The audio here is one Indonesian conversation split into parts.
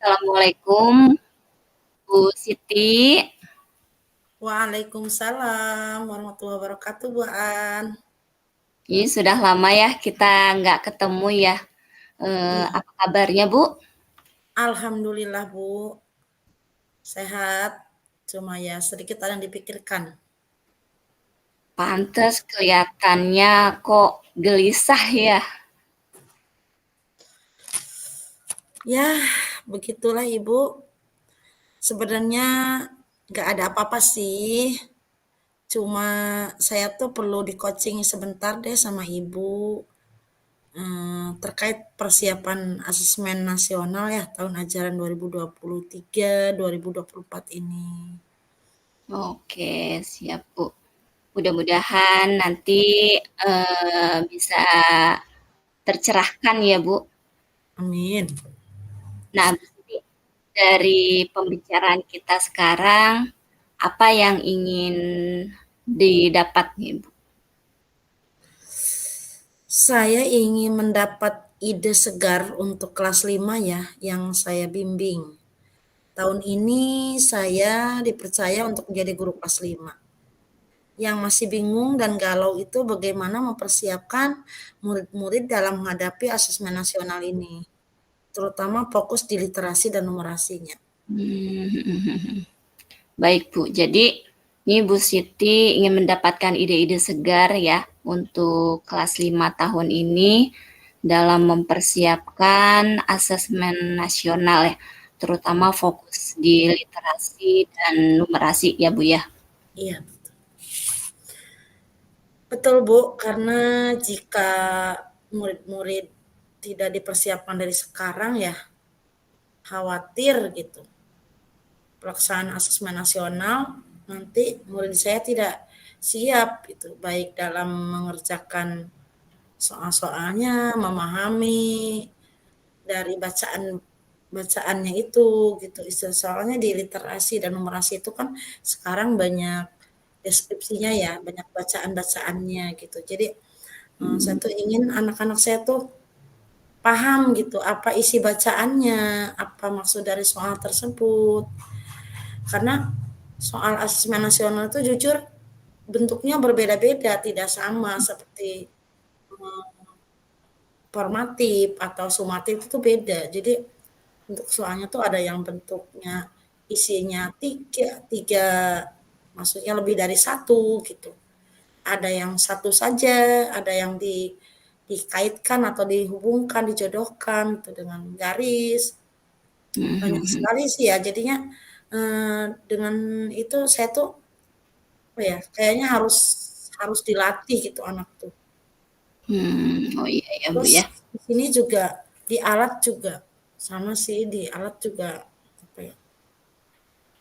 Assalamualaikum, Bu Siti. Waalaikumsalam warahmatullahi wabarakatuh, Bu An. Ini sudah lama ya kita nggak ketemu ya. Iya, Apa kabarnya, Bu? alhamdulillah, Bu. Sehat. Cuma ya sedikit ada yang dipikirkan. Pantes kelihatannya kok gelisah ya. Ya, begitulah Ibu. Sebenarnya nggak ada apa-apa sih. Cuma saya tuh perlu di-coaching sebentar deh sama Ibu. Terkait persiapan asesmen nasional ya tahun ajaran 2023-2024 ini. Oke, siap, Bu. Mudah-mudahan nanti bisa tercerahkan ya, Bu. Amin. Nah, Bu Siti, dari pembicaraan kita sekarang, apa yang ingin didapat nih, Bu? Saya ingin mendapat ide segar untuk kelas 5 ya, yang saya bimbing. Tahun ini saya dipercaya untuk menjadi guru kelas 5. Yang masih bingung dan galau itu bagaimana mempersiapkan murid-murid dalam menghadapi asesmen nasional ini, terutama fokus di literasi dan numerasinya. Hmm. Baik, Bu. Jadi, ini Bu Siti ingin mendapatkan ide-ide segar ya untuk kelas 5 tahun ini dalam mempersiapkan asesmen nasional ya, terutama fokus di literasi dan numerasi ya, Bu ya. Iya, betul Bu, karena jika murid-murid tidak dipersiapkan dari sekarang ya, khawatir gitu pelaksanaan asesmen nasional nanti murid saya tidak siap itu baik dalam mengerjakan soal-soalnya, memahami dari bacaannya itu gitu. Soalnya di literasi dan numerasi itu kan sekarang banyak deskripsinya ya, banyak bacaan-bacaannya gitu. Jadi saya tuh ingin anak-anak saya tuh paham gitu apa isi bacaannya, apa maksud dari soal tersebut. Karena soal asesmen nasional itu jujur bentuknya berbeda-beda, tidak sama seperti formatif atau sumatif itu beda. Jadi untuk soalnya tuh ada yang bentuknya isinya tiga, tiga maksudnya lebih dari satu gitu. Ada yang satu saja, ada yang dikaitkan atau dihubungkan, dijodohkan gitu dengan garis. Banyak sekali sih ya. Jadinya dengan itu saya tuh apa ya, kayaknya harus harus dilatih gitu anak tuh. Oh iya ya, Bu Terus ya. di sini juga di alat juga sama sih di alat juga apa ya,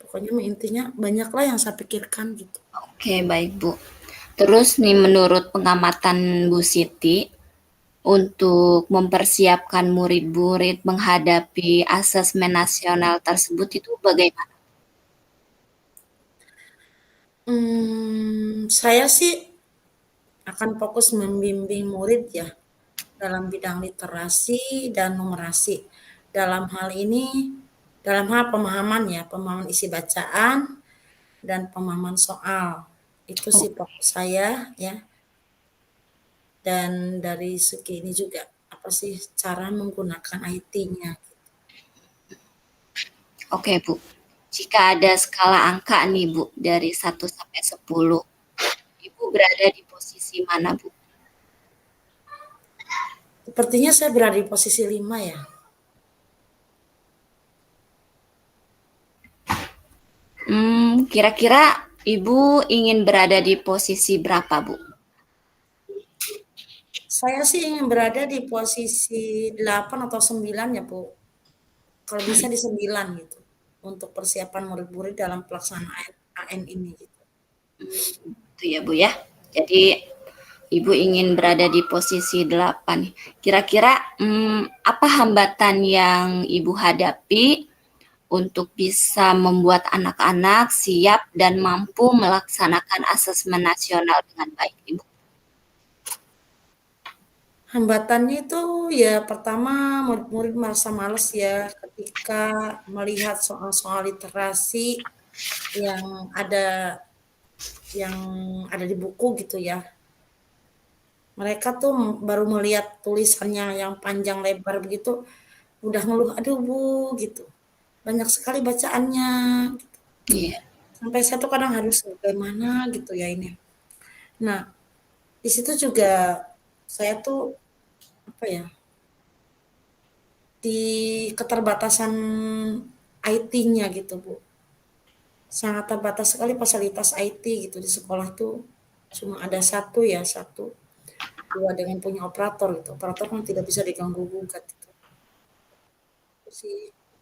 pokoknya intinya banyaklah yang saya pikirkan gitu. Oke, baik, Bu. Terus nih menurut pengamatan Bu Siti, untuk mempersiapkan murid-murid menghadapi asesmen nasional tersebut itu bagaimana? Saya sih akan fokus membimbing murid ya dalam bidang literasi dan numerasi. Dalam hal ini, dalam hal pemahaman ya, pemahaman isi bacaan dan pemahaman soal. Itu Oh, sih fokus saya ya. Dan dari segi ini juga apa sih cara menggunakan IT-nya. oke, Bu. Jika ada skala angka nih, Bu, dari 1 sampai 10, Ibu berada di posisi mana, Bu? Sepertinya saya berada di posisi 5 ya. Kira-kira Ibu ingin berada di posisi berapa, Bu? Saya sih ingin berada di posisi 8 atau 9 ya, Bu. Kalau bisa di 9 gitu. Untuk persiapan murid-murid dalam pelaksanaan AN ini gitu. Itu ya, Bu ya. Jadi Ibu ingin berada di posisi 8. Kira-kira apa hambatan yang Ibu hadapi untuk bisa membuat anak-anak siap dan mampu melaksanakan asesmen nasional dengan baik, Ibu? Hambatannya itu ya pertama murid-murid merasa males ya ketika melihat soal-soal literasi yang ada yang ada di buku gitu ya. Mereka tuh baru melihat tulisannya yang panjang lebar begitu, udah ngeluh, "Aduh Bu," gitu, "banyak sekali bacaannya." Iya. Sampai saya tuh kadang harus bagaimana gitu ya ini. Nah, di situ juga saya tuh apa ya, di keterbatasan IT-nya gitu Bu. Sangat terbatas sekali fasilitas IT gitu di sekolah tuh. Cuma ada satu ya, satu, dua dengan punya operator gitu. Operator kan tidak bisa diganggu gugat gitu. Itu sih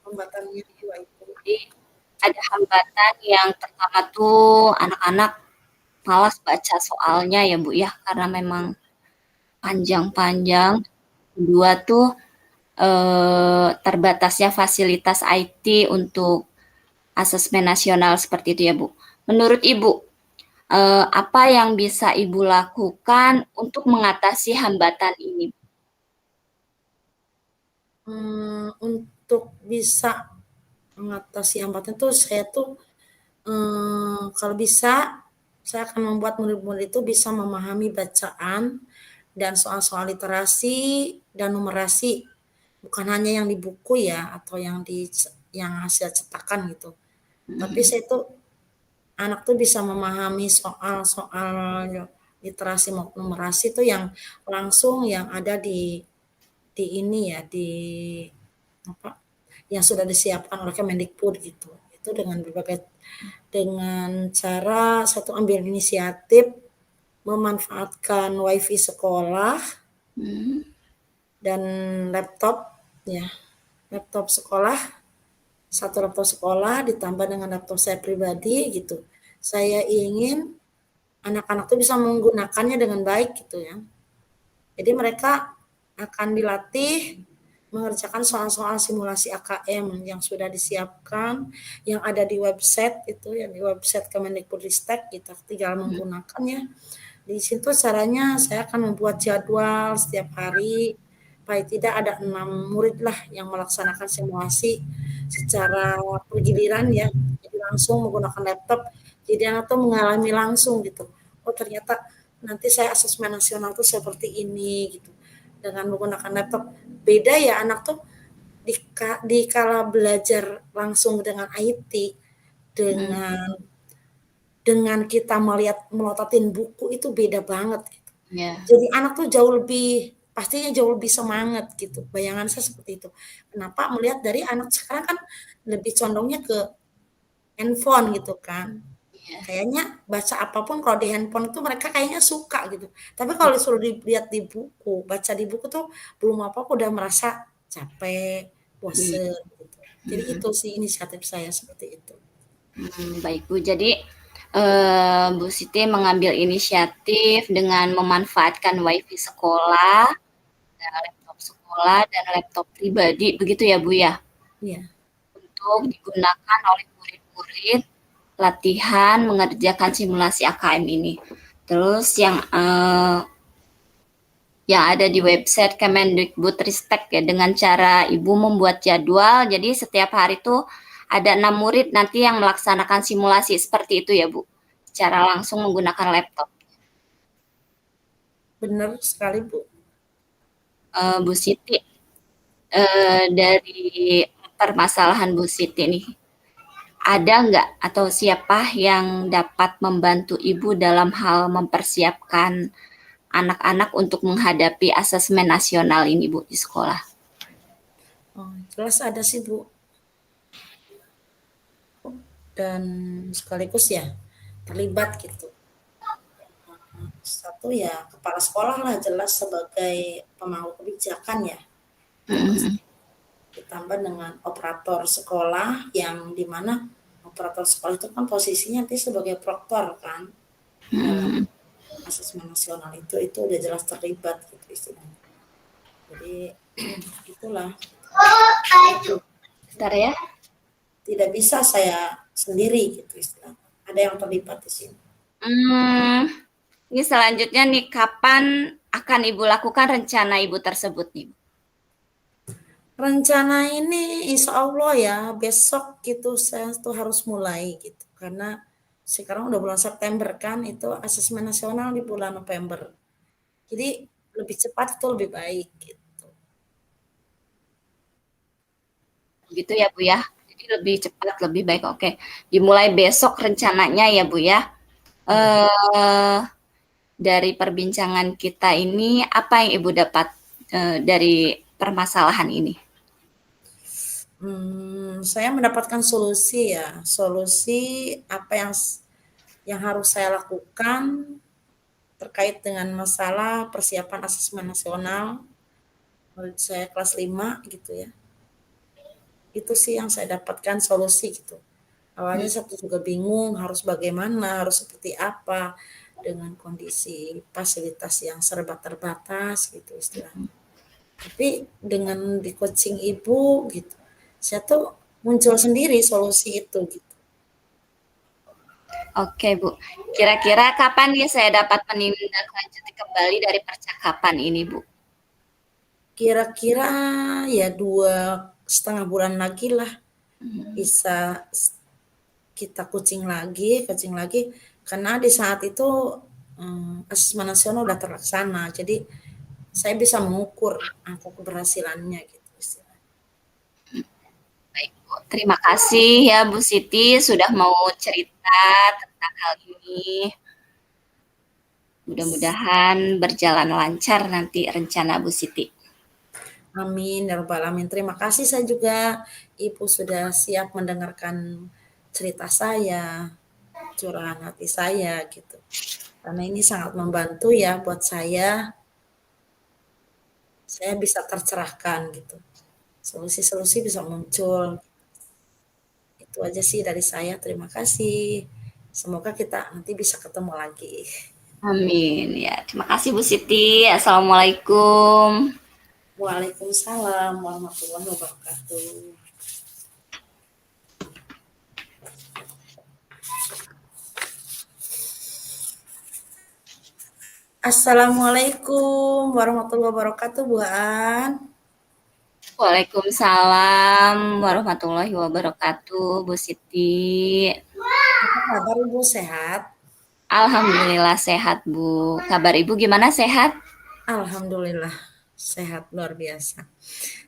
hambatannya dua itu. Jadi ada hambatan yang pertama tuh anak-anak malas baca soalnya ya Bu ya, karena memang panjang-panjang. Kedua tuh terbatasnya fasilitas IT untuk asesmen nasional seperti itu ya Bu. Menurut Ibu, apa yang bisa Ibu lakukan untuk mengatasi hambatan ini? Untuk bisa mengatasi hambatan tuh saya tuh kalau bisa saya akan membuat murid-murid itu bisa memahami bacaan dan soal-soal literasi dan numerasi, bukan hanya yang di buku ya atau yang hasil cetakan gitu. Tapi saya tuh anak tuh bisa memahami soal-soal literasi maupun numerasi itu yang langsung yang ada di ini ya di apa yang sudah disiapkan oleh Kemendikbud gitu. Itu dengan cara satu ambil inisiatif memanfaatkan wifi sekolah Hmm. dan laptop ya laptop sekolah, satu laptop sekolah ditambah dengan laptop saya pribadi gitu. Saya ingin anak-anak tuh bisa menggunakannya dengan baik gitu ya. Jadi mereka akan dilatih mengerjakan soal-soal simulasi AKM yang sudah disiapkan, yang ada di website itu, yang di website Kemendikbudristek, kita tinggal menggunakannya. Di situ caranya saya akan membuat jadwal setiap hari, paling tidak ada 6 murid lah yang melaksanakan simulasi secara bergiliran ya, jadi langsung menggunakan laptop, jadi anak tuh mengalami langsung gitu. Oh ternyata nanti saya asesmen nasional tuh seperti ini gitu. Dengan menggunakan laptop. Beda ya anak tuh di kala belajar langsung dengan IT Hmm. dengan kita melihat melototin buku itu beda banget gitu. Ya. Jadi anak tuh pastinya jauh lebih semangat gitu. Bayangan saya seperti itu. Kenapa melihat dari anak sekarang kan lebih condongnya ke handphone gitu kan. Iya. Kayaknya baca apapun kalau di handphone itu mereka kayaknya suka gitu. Tapi kalau disuruh dilihat di buku, baca di buku tuh belum apa-apa udah merasa capek, Hmm. bosen gitu. Jadi itu sih inisiatif saya seperti itu. Baik Bu. Jadi Bu Siti mengambil inisiatif dengan memanfaatkan wifi sekolah, laptop sekolah, dan laptop pribadi, begitu ya Bu ya? Iya. Untuk digunakan oleh murid-murid latihan mengerjakan simulasi AKM ini. Terus yang ada di website Kemendikbudristek ya, dengan cara Ibu membuat jadwal, jadi setiap hari tuh ada 6 murid nanti yang melaksanakan simulasi seperti itu ya Bu, secara langsung menggunakan laptop. Benar sekali Bu. Bu Siti, dari permasalahan Bu Siti nih, ada nggak atau siapa yang dapat membantu Ibu dalam hal mempersiapkan anak-anak untuk menghadapi asesmen nasional ini Bu di sekolah? Oh, jelas ada sih Bu. Dan sekaligus ya terlibat gitu. Satu ya kepala sekolah lah jelas sebagai pemangku kebijakan ya. Itu pasti Mhm. ditambah dengan operator sekolah yang dimana operator sekolah itu kan posisinya nanti sebagai proktor kan dalam Mhm. asesmen nasional itu udah jelas terlibat gitu istilahnya. Jadi itulah Bentar ya. tidak bisa saya sendiri gitu istilahnya. Ada yang terlibat di sini. Hmm, ini selanjutnya nih, kapan akan Ibu lakukan rencana Ibu tersebut nih? Rencana ini insya Allah ya besok gitu saya tuh harus mulai gitu. Karena sekarang udah bulan September kan, itu asesmen nasional di bulan November. Jadi lebih cepat itu lebih baik gitu. Gitu ya Bu ya. Jadi lebih cepat, lebih baik. Oke. Dimulai besok rencananya ya Bu ya. Iya. Eh, dari perbincangan kita ini, apa yang Ibu dapat dari permasalahan ini? Saya mendapatkan solusi ya, solusi apa yang harus saya lakukan terkait dengan masalah persiapan asesmen nasional murid saya kelas 5 gitu ya. Itu sih yang saya dapatkan solusi gitu. Awalnya saya juga bingung harus bagaimana, harus seperti apa dengan kondisi fasilitas yang serba terbatas gitu istilahnya. Tapi dengan di coaching ibu gitu, saya tuh muncul sendiri solusi itu gitu. Oke Bu. Kira-kira kapan nih saya dapat menindaklanjuti kembali dari percakapan ini Bu? Kira-kira ya 2,5 bulan lagi lah bisa kita coaching lagi, karena di saat itu asesmen nasional udah terlaksana, jadi saya bisa mengukur angka keberhasilannya gitu istilahnya. Baik Bu. Terima kasih ya Bu Siti sudah mau cerita tentang hal ini. Mudah-mudahan berjalan lancar nanti rencana Bu Siti. Amin ya rabbal alamin. Terima kasih saya juga Ibu sudah siap mendengarkan cerita saya, curahan hati saya gitu. Karena ini sangat membantu ya buat saya bisa tercerahkan gitu. Solusi-solusi bisa muncul. Itu aja sih dari saya. Terima kasih. Semoga kita nanti bisa ketemu lagi. Amin ya. Terima kasih Bu Siti. Assalamualaikum. Waalaikumsalam warahmatullahi wabarakatuh. Assalamualaikum warahmatullahi wabarakatuh, Bu Aan. Waalaikumsalam warahmatullahi wabarakatuh, Bu Siti. Apa kabar Ibu, sehat? Alhamdulillah sehat, Bu. Kabar Ibu gimana, sehat? Alhamdulillah sehat luar biasa.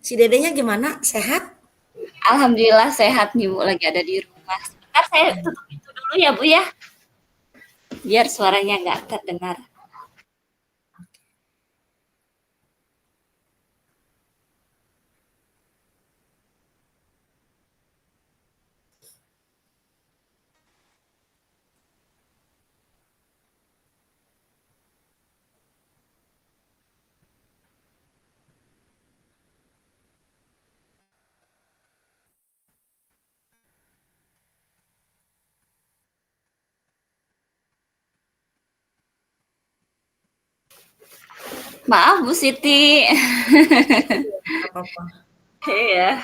Si dedenya gimana? Sehat? Alhamdulillah sehat nih, Bu. Lagi ada di rumah. Sebentar saya tutup itu dulu ya, Bu ya. Biar suaranya nggak terdengar. Maaf, Bu Siti. Gak apa-apa. Iya.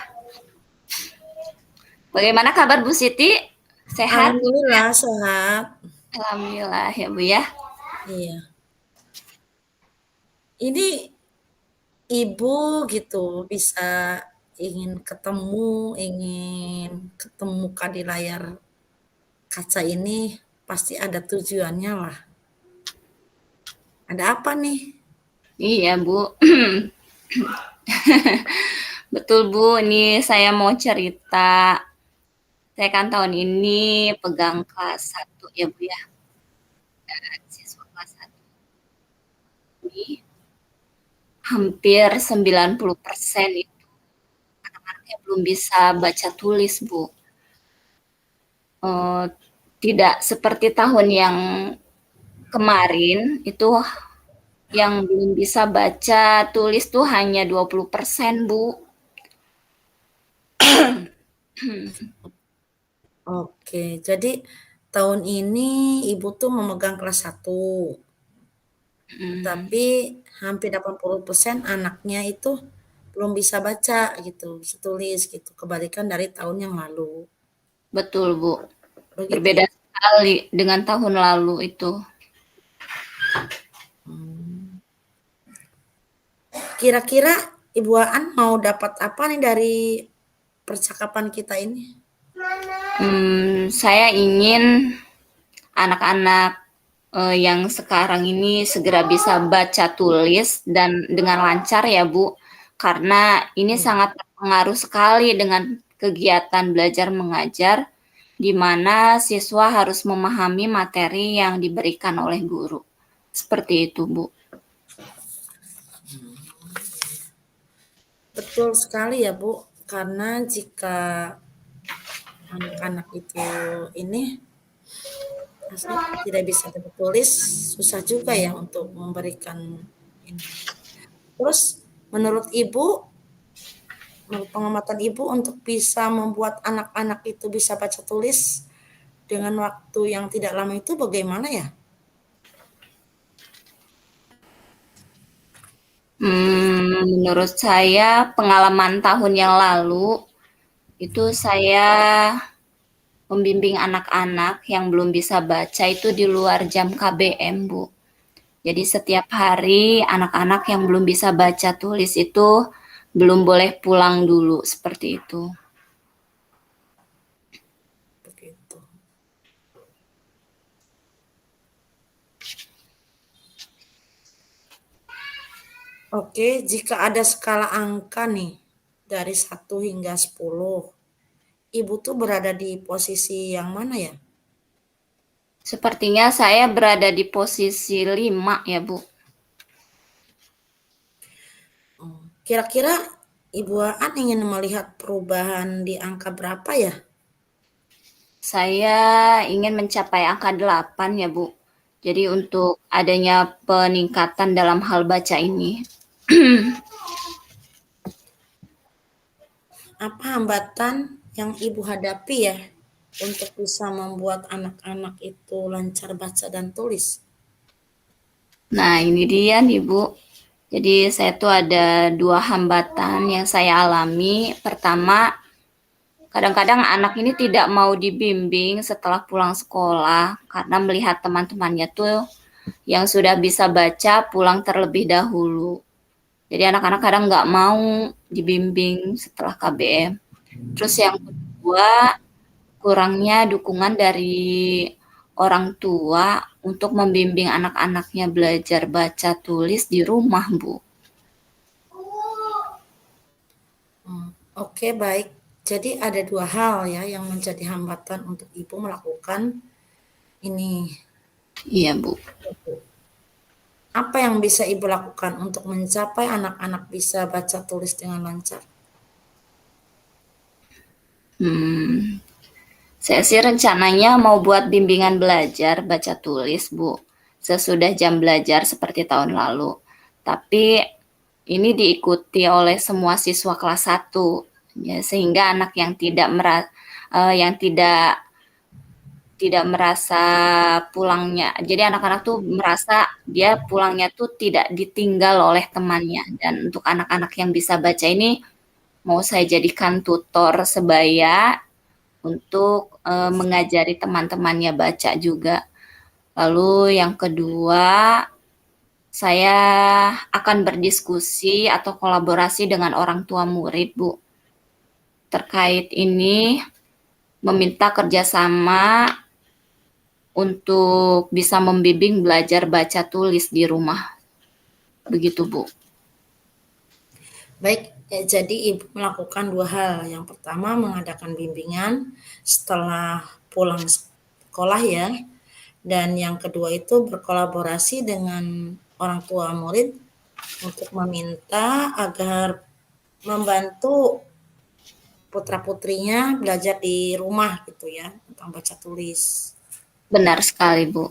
Bagaimana kabar Bu Siti? Sehat? Alhamdulillah sehat. Alhamdulillah ya, Bu ya. Iya. Ini Ibu gitu bisa ingin ketemukan di layar kaca ini pasti ada tujuannya lah. Ada apa nih? Iya, Bu. Betul, Bu. Ini saya mau cerita. Saya kan tahun ini pegang kelas 1 ya, Bu ya. Siswa kelas 1 ini hampir 90% itu anak-anaknya belum bisa baca tulis, Bu. Eh, tidak seperti tahun yang kemarin itu yang belum bisa baca tulis tuh hanya 20%, Bu. Oke, jadi tahun ini Ibu tuh memegang kelas 1, Hmm, tapi hampir 80% anaknya itu belum bisa baca gitu, bisa tulis gitu, kebalikan dari tahun yang lalu. betul, Bu. Begitu Berbeda ya? sekali dengan tahun lalu itu. Hmm. Kira-kira Ibu Aan mau dapat apa nih dari percakapan kita ini? Saya ingin anak-anak yang sekarang ini segera bisa baca tulis dan dengan lancar ya Bu, karena ini sangat berpengaruh sekali dengan kegiatan belajar mengajar, di mana siswa harus memahami materi yang diberikan oleh guru. Seperti itu Bu. Betul sekali ya Bu, karena jika anak-anak itu ini tidak bisa tulis, susah juga ya untuk memberikan ini. Terus menurut Ibu, menurut pengamatan Ibu untuk bisa membuat anak-anak itu bisa baca tulis dengan waktu yang tidak lama itu bagaimana ya? Menurut saya pengalaman tahun yang lalu itu saya membimbing anak-anak yang belum bisa baca itu di luar jam KBM, Bu. Jadi setiap hari anak-anak yang belum bisa baca tulis itu belum boleh pulang dulu, seperti itu. Begitu. Oke, jika ada skala angka nih dari 1 hingga 10, Ibu tuh berada di posisi yang mana ya? Sepertinya saya berada di posisi 5 ya, Bu. Kira-kira Ibu Aan ingin melihat perubahan di angka berapa ya? Saya ingin mencapai angka 8 ya, Bu. Jadi untuk adanya peningkatan dalam hal baca ini. Apa hambatan yang Ibu hadapi ya untuk bisa membuat anak-anak itu lancar baca dan tulis? Nah, ini dia nih, Bu. Jadi saya tuh ada 2 hambatan yang saya alami. Pertama, kadang-kadang anak ini tidak mau dibimbing setelah pulang sekolah karena melihat teman-temannya tuh yang sudah bisa baca pulang terlebih dahulu. Jadi anak-anak kadang nggak mau dibimbing setelah KBM. Terus yang kedua, kurangnya dukungan dari orang tua untuk membimbing anak-anaknya belajar baca tulis di rumah, Bu. Oke, baik. Jadi ada 2 hal ya yang menjadi hambatan untuk Ibu melakukan ini. Iya, Bu. Apa yang bisa Ibu lakukan untuk mencapai anak-anak bisa baca tulis dengan lancar? Saya sih rencananya mau buat bimbingan belajar baca tulis, Bu. Sesudah jam belajar seperti tahun lalu. Tapi ini diikuti oleh semua siswa kelas 1. Ya, sehingga anak yang yang tidak merasa pulangnya. Jadi anak-anak tuh merasa dia pulangnya tuh tidak ditinggal oleh temannya. Dan untuk anak-anak yang bisa baca ini mau saya jadikan tutor sebaya untuk mengajari teman-temannya baca juga. Lalu yang kedua, saya akan berdiskusi atau kolaborasi dengan orang tua murid, Bu. Terkait ini, meminta kerjasama untuk bisa membimbing belajar baca tulis di rumah. Begitu, Bu. Baik, jadi Ibu melakukan 2 hal. Yang pertama mengadakan bimbingan setelah pulang sekolah ya. Dan yang kedua itu berkolaborasi dengan orang tua murid untuk meminta agar membantu putra-putrinya belajar di rumah gitu ya, tentang baca tulis. Benar sekali, Bu.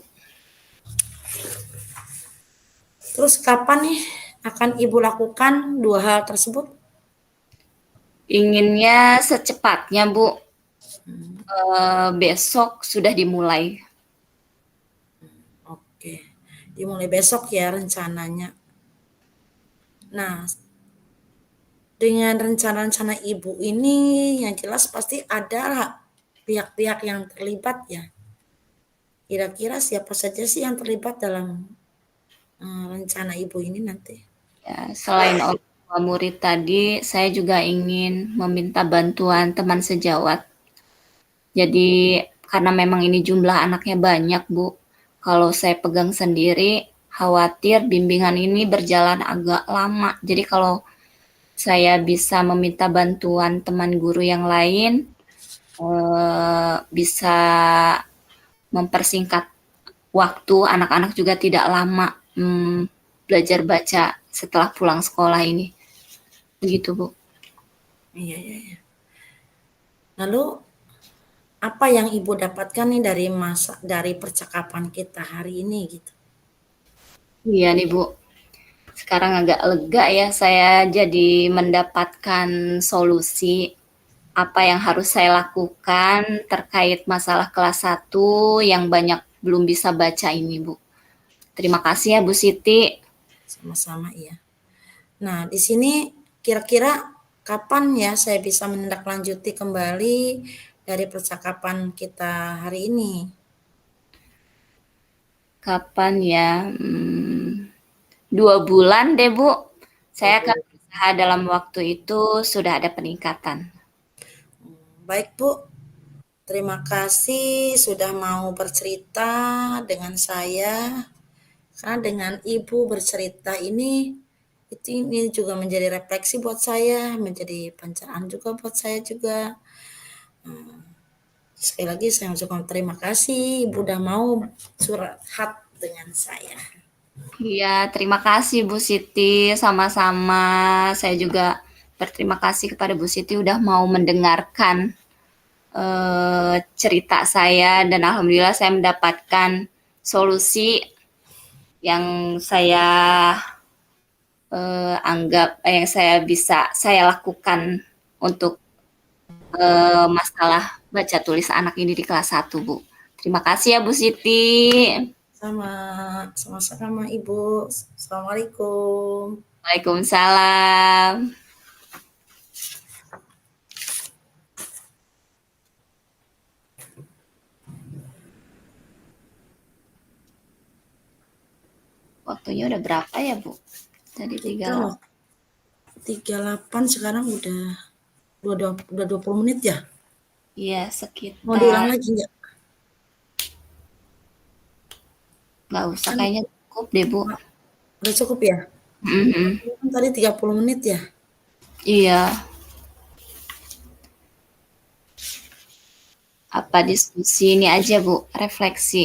Terus kapan nih akan Ibu lakukan 2 hal tersebut? Inginnya secepatnya, Bu. Besok sudah dimulai. Oke, dimulai besok ya rencananya. Nah, dengan rencana-rencana Ibu ini yang jelas pasti ada pihak-pihak yang terlibat ya. Kira-kira siapa saja sih yang terlibat dalam rencana Ibu ini nanti? Ya, selain orang tua murid tadi, saya juga ingin meminta bantuan teman sejawat. Jadi karena memang ini jumlah anaknya banyak, Bu. Kalau saya pegang sendiri, khawatir bimbingan ini berjalan agak lama. Jadi kalau saya bisa meminta bantuan teman guru yang lain, bisa mempersingkat waktu anak-anak juga tidak lama belajar baca setelah pulang sekolah ini. Begitu, Bu. Iya, iya, iya. Lalu apa yang Ibu dapatkan nih dari percakapan kita hari ini gitu? Iya nih, Bu. Sekarang agak lega ya saya jadi mendapatkan solusi apa yang harus saya lakukan terkait masalah kelas 1 yang banyak belum bisa baca ini, Bu. Terima kasih ya, Bu Siti. Sama-sama iya. Nah, di sini kira-kira kapan ya saya bisa menindaklanjuti kembali dari percakapan kita hari ini? Kapan ya? 2 bulan deh, Bu. Saya akan Waduh. berusaha dalam waktu itu sudah ada peningkatan. Baik, Bu. Terima kasih sudah mau bercerita dengan saya. Karena dengan Ibu bercerita ini juga menjadi refleksi buat saya, menjadi pencerahan juga buat saya juga. Sekali lagi saya ucapkan terima kasih Ibu udah mau curhat dengan saya. Iya, terima kasih Bu Siti. Sama-sama. Saya juga berterima kasih kepada Bu Siti udah mau mendengarkan cerita saya dan alhamdulillah saya mendapatkan solusi yang saya anggap yang saya bisa saya lakukan untuk masalah baca tulis anak ini di kelas 1, Bu. Terima kasih ya Bu Siti. Sama-sama Ibu. Assalamualaikum. Waalaikumsalam. Waktunya udah berapa ya, Bu? Tadi Kita 38. 38 sekarang udah 20 menit ya? Iya, Mau diulang sekitar lagi nggak? nggak usah Kan kayaknya cukup deh, Bu. udah cukup ya? Mhm. Kan tadi 30 menit ya? Iya, apa diskusi ini aja, Bu, refleksi.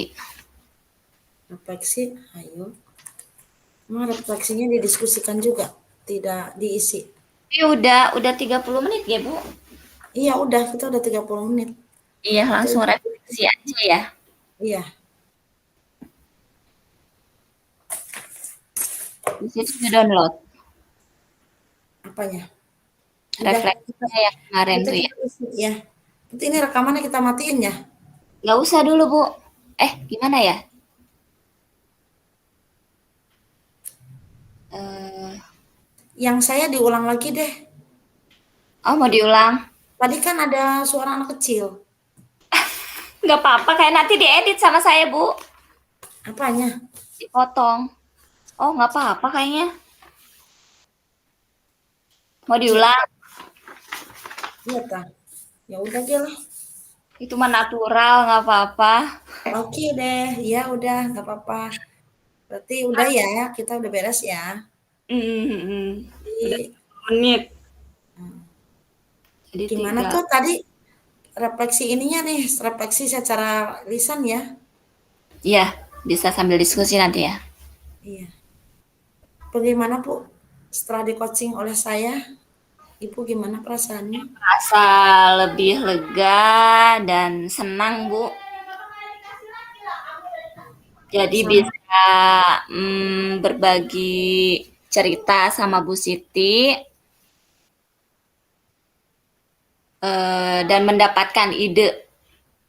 Refleksi, ayo. Emang refleksinya didiskusikan juga, tidak diisi. Udah 30 menit ya, Bu? Iya udah, kita udah 30 menit. Iya, Itu langsung refleksi aja ya. iya, Di situ di-download apanya? Udah kita refleksinya yang kemarin kita tuh ya. kita isi ya. Nanti ini rekamannya kita matiin ya. Nggak usah dulu, Bu. Gimana ya? Eh, Yang saya diulang lagi deh. oh mau diulang? Tadi kan ada suara anak kecil. Nggak apa-apa, kayak nanti diedit sama saya, Bu. Apanya? Dipotong. Oh, nggak apa-apa kayaknya. Mau Iya, diulang? iya ta. Ya udah aja lah. Itu mah natural, nggak apa-apa. Oke deh, ya udah nggak apa-apa. Berarti udah ya, kita udah beres ya. Mhm. Udah Jadi 10 menit. Jadi gimana tiga. tuh tadi refleksi ininya nih, refleksi secara lisan ya. Iya, bisa sambil diskusi nanti ya. Iya. Bagaimana Bu? Setelah di-coaching oleh saya, Ibu gimana perasaannya? Rasa lebih lega dan senang, Bu. Jadi Sama bisa berbagi cerita sama Bu Siti dan mendapatkan ide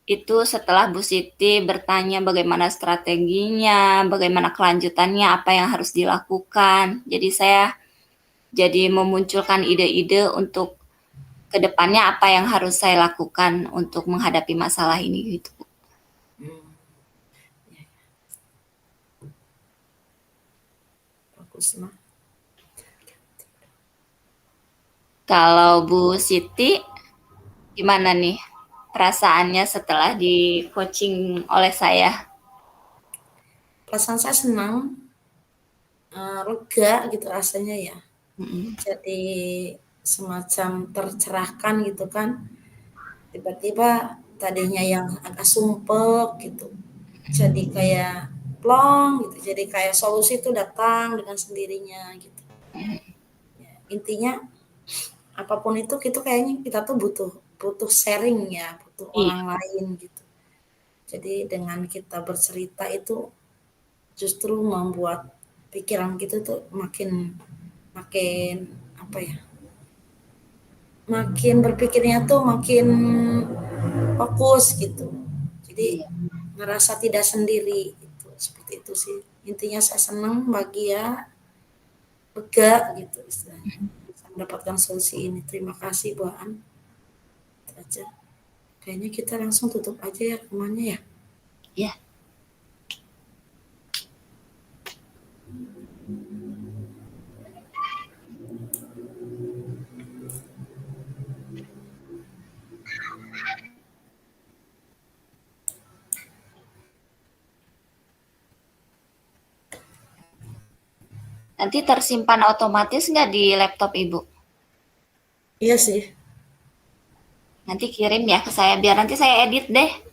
itu setelah Bu Siti bertanya bagaimana strateginya, bagaimana kelanjutannya, apa yang harus dilakukan. Jadi saya jadi memunculkan ide-ide untuk kedepannya apa yang harus saya lakukan untuk menghadapi masalah ini gitu. bagus mah. Kalau Bu Siti, gimana nih perasaannya setelah di coaching oleh saya? Perasaan saya senang, lega gitu rasanya ya. Mm-mm. Jadi semacam tercerahkan gitu kan. Tiba-tiba tadinya yang agak sumpek gitu, jadi kayak plong gitu, jadi kayak solusi itu datang dengan sendirinya gitu. Intinya apapun itu gitu kayaknya kita tuh butuh butuh sharing ya, butuh Iya, orang lain gitu. Jadi dengan kita bercerita itu justru membuat pikiran kita tuh makin makin apa ya? Makin berpikirnya tuh makin fokus gitu. Jadi iya. ngerasa tidak sendiri gitu. Seperti itu sih. Intinya saya senang, bahagia, lega gitu istilahnya. Bisa mendapatkan solusi ini. Terima kasih Bu Aan. Itu aja. Kayaknya kita langsung tutup aja ya rumahnya ya. Ya, nanti tersimpan otomatis nggak di laptop Ibu? Iya sih. Nanti kirim ya ke saya, biar nanti saya edit deh.